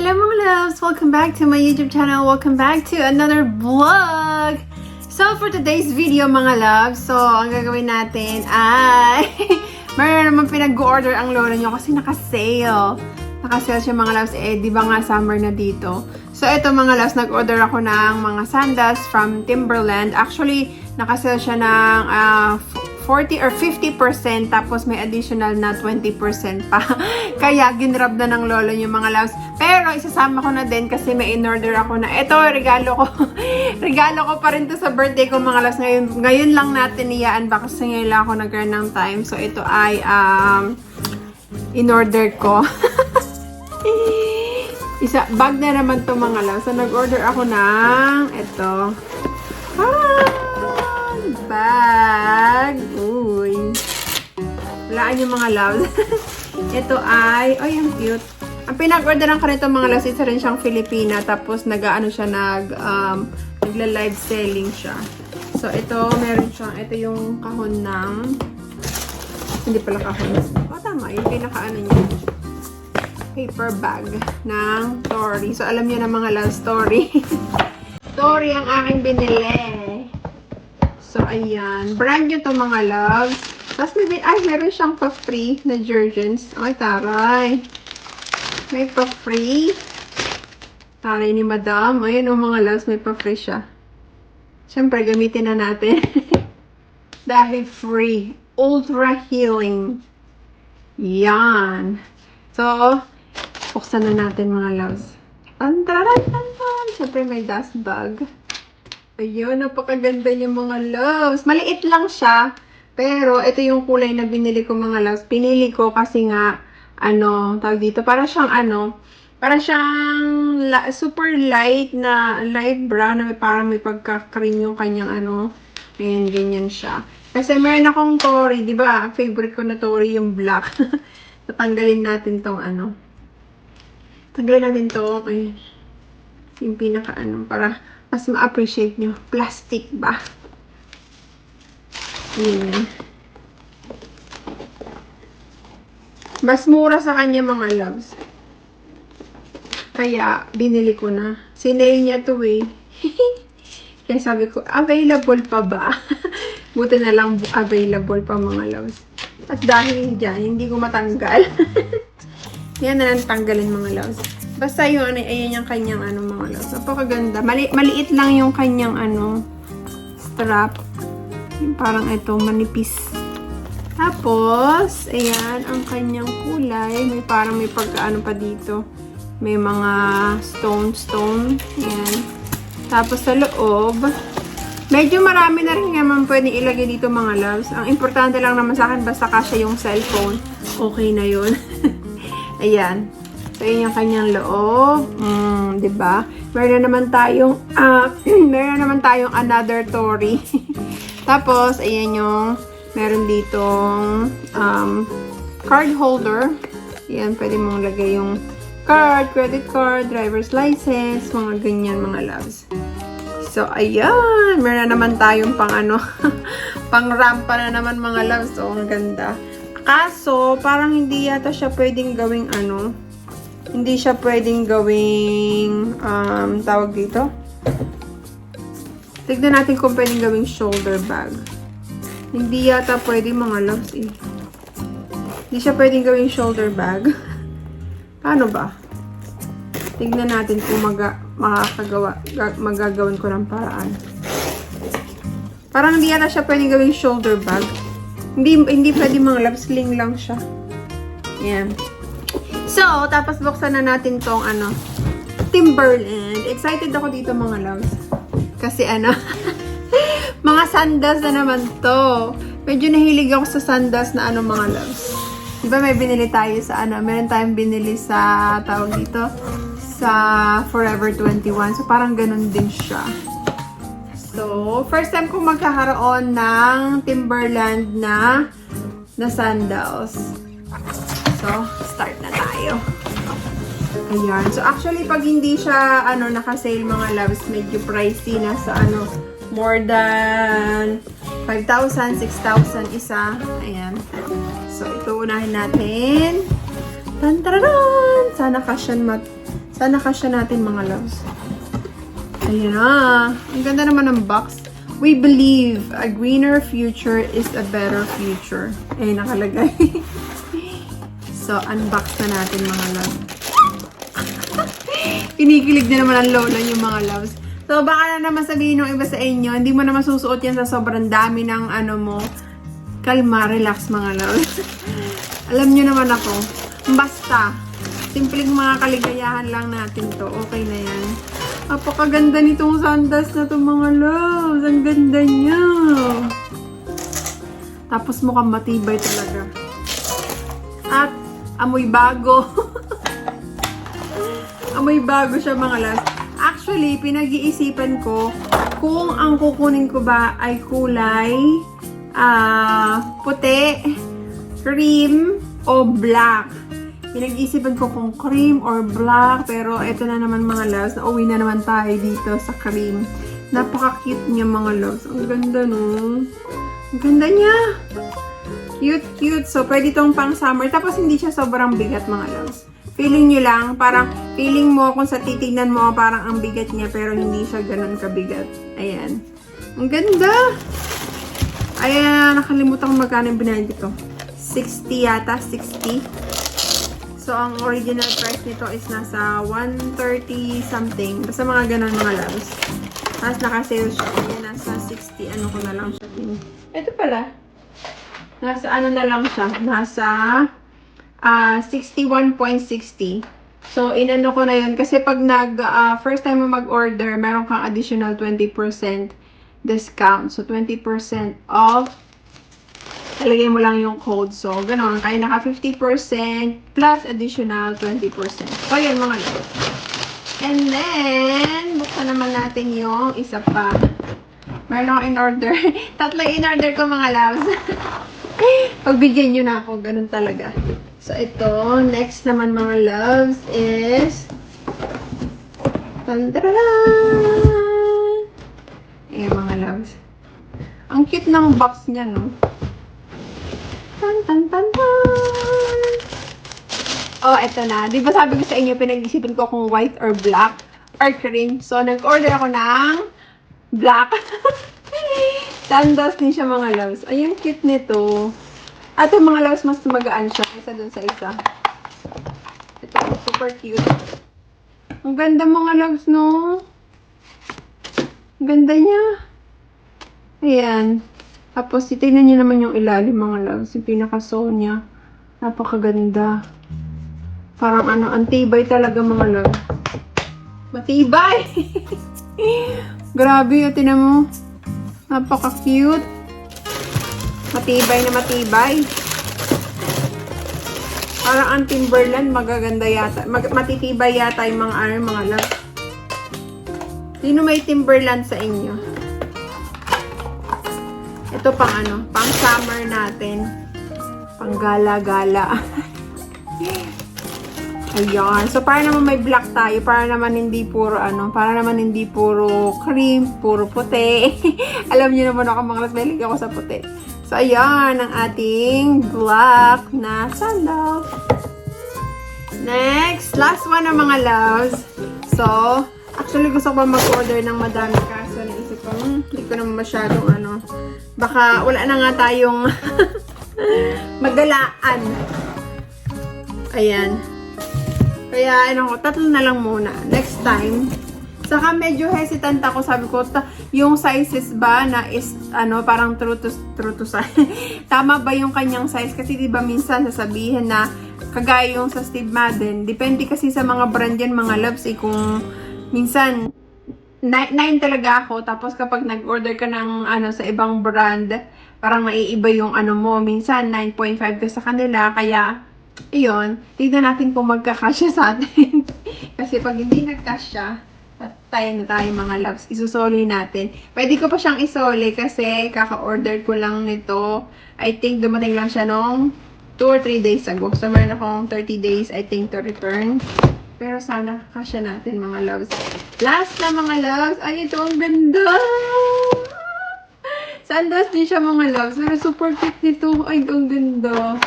Hello mga loves! Welcome back to my YouTube channel. Welcome back to another vlog! So for today's video mga loves, so ang gagawin natin ay mayroon naman pinag-order ang lolo nyo kasi naka-sale. Naka-sale siya mga loves. Di ba nga summer na dito? So ito mga loves, nag-order ako ng mga sandals from Timberland. Actually, naka-sale siya ng 40 or 50%, tapos may additional na 20% pa. Kaya ginrab na ng lolo yung mga loves. Pero isasama ko na din kasi may in-order ako na ito, regalo ko. Regalo ko pa rin to sa birthday ko mga loves. Ngayon lang natin i-unbox kasi ngayon lang ako nagkaroon ng time. So ito ay in-order ko. Bag na naman to mga loves. So nag-order ako ng ito. Bag. Uy. Walaan yung mga loves. Ito ay, ay, ang cute. Ang pinag-orderan ko nito mga loves, isa rin siyang Filipina. Tapos nag-ano siya, nagla-live selling siya. So, ito, meron siyang, ito yung kahon ng, hindi pala kahon. Tama, yung pinaka-ano niya. Paper bag ng Tory. So, alam niyo na mga loves, Tory. Tory ang aking binili. So, ayan. Brand new to mga loves. Tapos, meron siyang pa-free na Jergens. Ay, taray. May pa-free. Taray ni Madam. Ayan o mga loves, may pa-free siya. Siyempre, gamitin na natin. Dahil free. Ultra healing. Yan. So, buksan na natin mga loves. Siyempre, may dust bag. Ayun, napakaganda niya mga loves. Maliit lang siya. Pero, ito yung kulay na binili ko mga loves. Pinili ko kasi nga, tawag dito, para siyang super light na, light brown na parang may pagka-cream yung kanyang Ayan, ganyan siya. Kasi meron akong Tory, di ba? Favorite ko na Tory yung black. Tatanggalin natin tong Tanggalin natin to. Okay. Yung pinaka para mas ma-appreciate nyo. Plastic ba? Ayan. Mas mura sa kanya mga loves. Kaya, binili ko na. Sinale niya to eh. Kaya sabi ko, available pa ba? Buti na lang available pa mga loves. At dahil dyan, hindi ko matanggal. Yan na lang tanggalin mga loves. Basta yung ayan yung kanyang mga loves. Napakaganda. Maliit lang yung kanyang strap. Yung parang ito, manipis. Tapos, ayan, ang kanyang kulay. May parang may pagkaano pa dito. May mga stone. Ayan. Tapos sa loob, medyo marami na rin naman pwedeng ilagay dito mga loves. Ang importante lang naman sa akin, basta kasya yung cellphone. Okay na yun. Ayan. So, yun yung kanyang loob. Diba? Meron naman tayong another Tory. Tapos, ayan yung meron ditong card holder. Ayan, pwede mong lagay yung card, credit card, driver's license, mga ganyan mga loves. So, ayan. Meron na naman tayong pang rampa na naman mga loves. So, ang ganda. Kaso, parang hindi yata siya pwedeng gawing hindi siya pwedeng gawing, tawag dito. Tignan natin kung pwedeng gawing shoulder bag. Hindi yata pwedeng mga loves eh. Hindi siya pwedeng gawing shoulder bag. Paano ba? Tignan natin kung magagawin ko ng paraan. Parang hindi yata siya pwedeng gawing shoulder bag. Hindi pwedeng mga loves, sling lang siya. Yan. So, tapos buksan na natin tong Timberland. Excited ako dito mga loves. Kasi mga sandals na naman to. Medyo nahilig ako sa sandals na mga loves. Diba may binili tayo sa meron tayong binili sa, tawag dito, sa Forever 21. So, parang ganun din siya. So, first time kong magkakaroon ng Timberland na sandals. So, start na tayo. Ayan. So, actually, pag hindi siya, naka-sale mga loves, medyo pricey na sa, more than 5,000, 6,000 isa. Ayan. So, ito unahin natin. Tan-tararan! Sana Sana kasya natin mga loves. Ayan na. Ang ganda naman ng box. We believe a greener future is a better future. Eh, nakalagay. So, unbox na natin mga loves. Kinikilig na naman ang lola yung mga loves. So, baka na naman sabihin ng iba sa inyo, hindi mo na masusuot yan sa sobrang dami ng ano mo. Kalma, relax mga loves. Alam nyo naman ako, basta, simpleng mga kaligayahan lang natin to. Okay na yan. Napakaganda nitong sandals na to mga loves. Ang ganda niya. Tapos mukhang matibay talaga. At amoy bago. Amoy bago siya mga loves. Actually, pinag-iisipan ko kung ang kukunin ko ba ay kulay puti, cream, o black. Pinag-isipan ko kung cream or black, pero eto na naman mga loves, nauwi na naman tayo dito sa cream. Napaka-cute niya mga loves. Ang ganda no? Ang ganda niya! Cute, cute. So, pwede itong pang summer. Tapos, hindi siya sobrang bigat mga loves. Feeling nyo lang, parang feeling mo kung sa titignan mo, parang ang bigat niya, pero hindi siya ganun kabigat. Ayan. Ang ganda! Ayan, nakalimutan ko magkano yung binayad ito. 60 yata, 60. So, ang original price nito is nasa 130 something. Basta mga ganun mga loves. Tapos naka-sale siya. Ayan, nasa 60. Ano ko na lang siya. Ito pala. Nasa ano na lang siya. Nasa 61.60. So, inano ko na yun. Kasi pag first time mo mag-order, meron kang additional 20% discount. So, 20% off. Talagay mo lang yung code. So, gano'n. Kaya naka 50% plus additional 20%. So, yun mga loves. And then, buksan naman natin yung isa pa. Meron ako in-order. Tatlo in-order ko mga loves. Pagbigyan nyo na ako. Ganun talaga. So, ito. Next naman mga loves is tandaran! Ayan mga loves. Ang cute ng box niya, no? Tan, tan, tan, tan. Oh, eto na. Di ba sabi ko sa inyo, pinag-isipin ko kung white or black or cream. So, nag-order ako ng black. Sandals din siya mga loves. Ay, yung cute nito. At yung mga loves, mas magaan siya kaysa dun sa isa. Ito, super cute. Ang ganda mga loves, no? Ang ganda niya. Ayan. Tapos, titignan niyo naman yung ilalim mga loves. Yung pinaka-sole niya. Napakaganda. Parang ano, antibay talaga mga loves. Matibay! Grabe, tinan mo. Napaka-cute. Matibay na matibay. Parang ang Timberland, magaganda yata. Matitibay yata yung mga loves. Sino may Timberland sa inyo? Ito pang ano, pang summer natin. Pang gala-gala. Ayan. So, para naman may black tayo. Para naman hindi puro ano, para naman hindi puro cream, puro puti. Alam niyo naman ako mga loves, mahilig ako sa puti. So, ayan ang ating black na sandal. Next, last one ng mga loves. So, actually gusto ko mag-order ng madami kaso naisip ko, hindi ko naman masyadong ano, baka wala na nga tayong magalaan. Ayan. Kaya, ano ko, tatlo na lang muna. Next time. Saka medyo hesitant ako. Sabi ko, yung sizes ba na is, ano, parang true to size. Tama ba yung kanyang size? Kasi diba minsan sasabihin na, kagaya yung sa Steve Madden, depende kasi sa mga brand yan, mga loves, kung minsan, 9 talaga ako. Tapos kapag nag-order ka ng, ano, sa ibang brand, parang maiiba yung, ano mo, minsan 9.5 ka sa kanila. Kaya, iyon, tignan natin kung magkakasya sa atin. Kasi pag hindi nagkasya, tayo na tayo mga loves. Isusoli natin. Pwede ko pa siyang isoli kasi kaka-order ko lang nito. I think dumating lang siya nung 2 or 3 days ago. So, meron akong 30 days, I think, to return. Pero sana kasya natin mga loves. Last na mga loves. Ay, ito ang ganda! Sandals din siya mga loves. Pero super cute nito. Ay, ang ganda.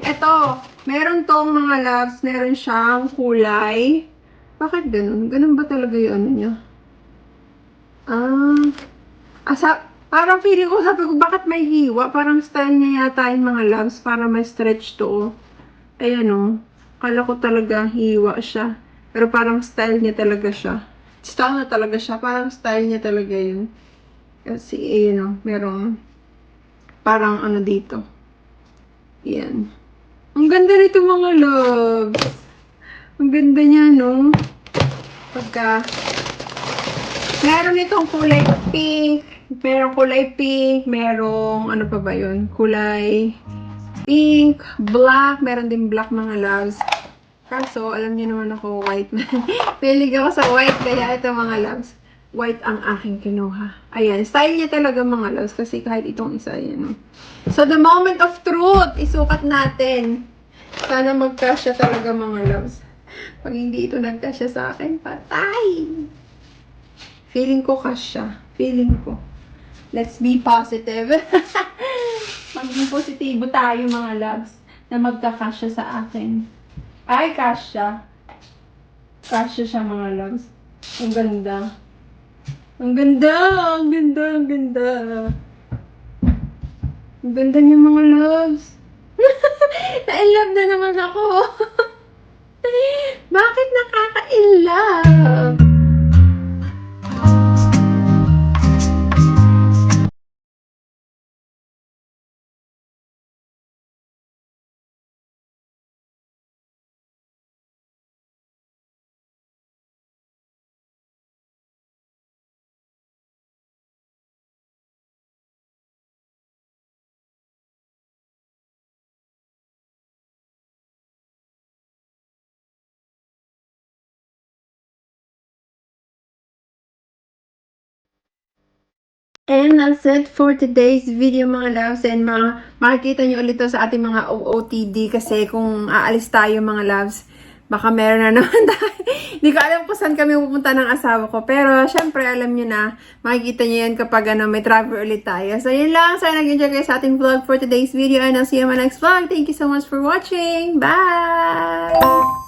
Ito, meron tong mga loves. Meron siyang kulay Bakit ganun? Ganun ba talaga yung ano niya? Parang feeling ko, sabi ko, bakit may hiwa? Parang style niya yata yung mga loves para may stretch to. Oh. Ayan o. Kala ko talaga hiwa siya. Pero parang style niya talaga siya. Style na talaga siya. Parang style niya talaga yun. Kasi, ayan o. Merong parang ano dito. Ayan. Ang ganda nito mga loves. Ang ganda niya, no? Pagka meron itong kulay pink, merong ano pa ba yun? Kulay pink, black, meron din black mga loves. Kaso, alam niyo naman ako, white man. Pilig ako sa white, kaya ito mga loves. White ang aking kinuha. Ayan, style niya talaga mga loves, kasi kahit itong isa, yan. No? So, the moment of truth, isukat natin. Sana magkasya talaga mga loves. Pag hindi ito nagkasya sa akin, patay! Feeling ko kasya. Feeling ko. Let's be positive. Maging positibo tayo mga loves na magkakasya sa akin. Ay, kasya. Kasya siya mga loves. Ang ganda. Ang ganda! Ang ganda! Ang ganda! Ang ganda niya mga loves. Na-inlove na naman ako. Bakit nakaka-inlove? And that's it for today's video mga loves, and makikita nyo ulit to sa ating mga OOTD kasi kung aalis tayo mga loves, baka meron na naman tayo. Hindi ko alam kung saan kami pupunta ng asawa ko, pero syempre alam nyo na, makikita nyo yan kapag may travel ulit tayo. So yun lang, sana nag-enjoy kayo sa ating vlog for today's video, and I'll see you in my next vlog. Thank you so much for watching. Bye!